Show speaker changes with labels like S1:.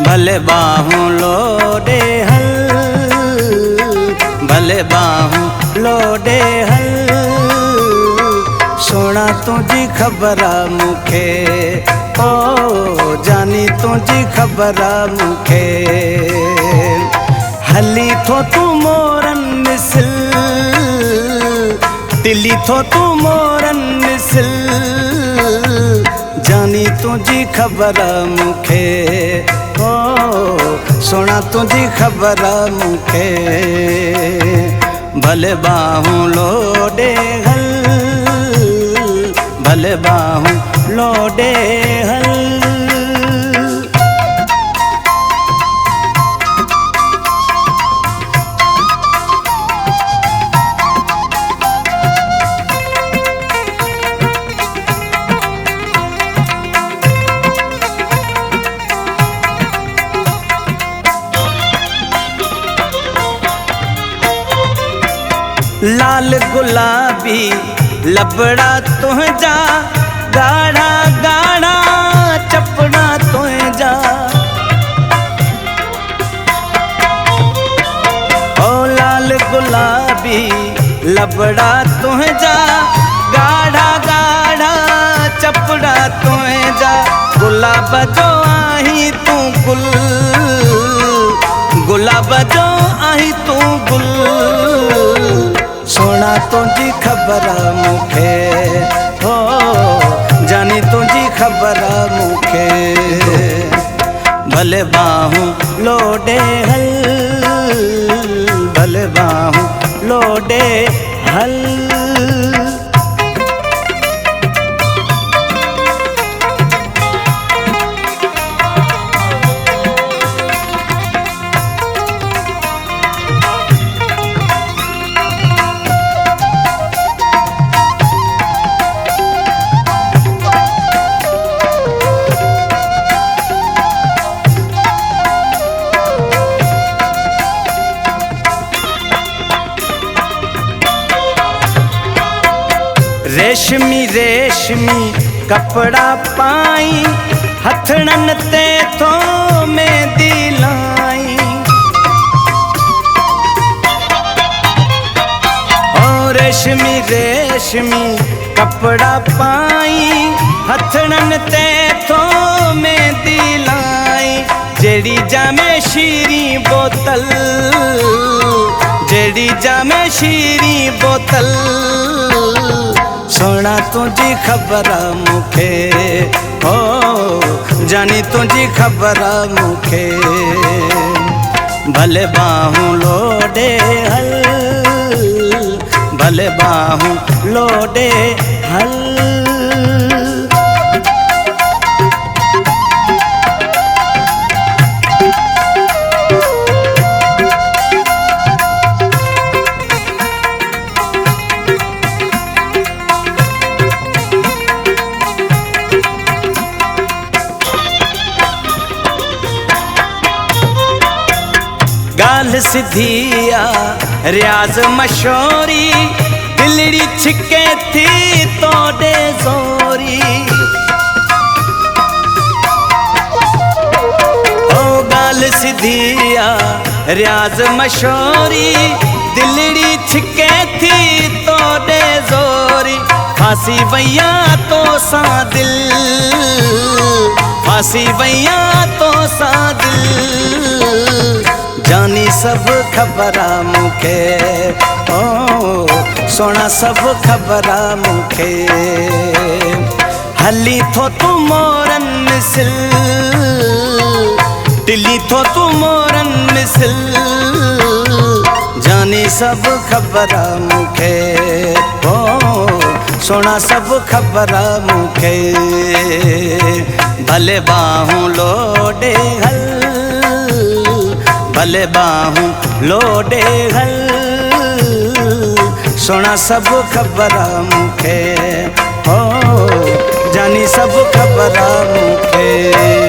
S1: भले बाहूं लोडे हल, भले बाहूं लोडे हल। सोना तुझी ख़बर मुखे, ओ जानी तुझी ख़बर मुखे। हली थो तू मोरन मिसल, दिली थो तू मोरन मिसल। जानी तुझी ख़बर मुखे, ओ सोना तुझी ख़बर मुखे। भले बाहूं लोडे हल, भले बाहूं लोडे हल। लाल गुलाबी लबड़ा तुझा, गाढ़ा गाढ़ा चपड़ा तुझा। ओ लाल गुलाबी लबड़ा तुझा, गाढ़ा गाढ़ा चपड़ा तुझा। गुलाब जो आही तू गुल, गुलाब जो आही तू गुल। सोना तुझी ख़बर मुखे, हो जानी तुझी ख़बर मुखे। भले बाहूं लोडे हल, भले बाहूं लोडे हल। रेशमी रेशमी कपड़ा पाई, हथड़न ते थो मेहंदी लाई। ओ रेशमी रेशमी कपड़ा पाई, हथड़न ते थो मेहंदी लाई। जेड़ी जामे शीरी बोतल, जेड़ी जामे शीरी बोतल। सोना तुझी ख़बर मुखे, हो जानी तुझी ख़बर मुखे। भले बाहूं लोडे हल, भले बाहूं लोडे हल। गाल सिधिया रियाज मशोरी, दिलड़ी छिके थी तोड़े जोरी। ओ गाल सिधिया रियाज मशोरी, दिलड़ी छिके थी तोड़े जोरी। फांसी वैया तो सा दिल, फांसी वैया तो सा दिल। जानी सब ख़बर मुखे, ओ सोना सब ख़बर मुखे। हली थो तू मोरन मिसल, दिली थो तू मोरन मिसल। जानी सब ख़बर मुखे, ओ सोना सब ख़बर मुखे। भले बाहूं लोडे हल, भले बाहूं लोडे हल। सोना सब ख़बर मुखे, हो जानी सब ख़बर मुखे।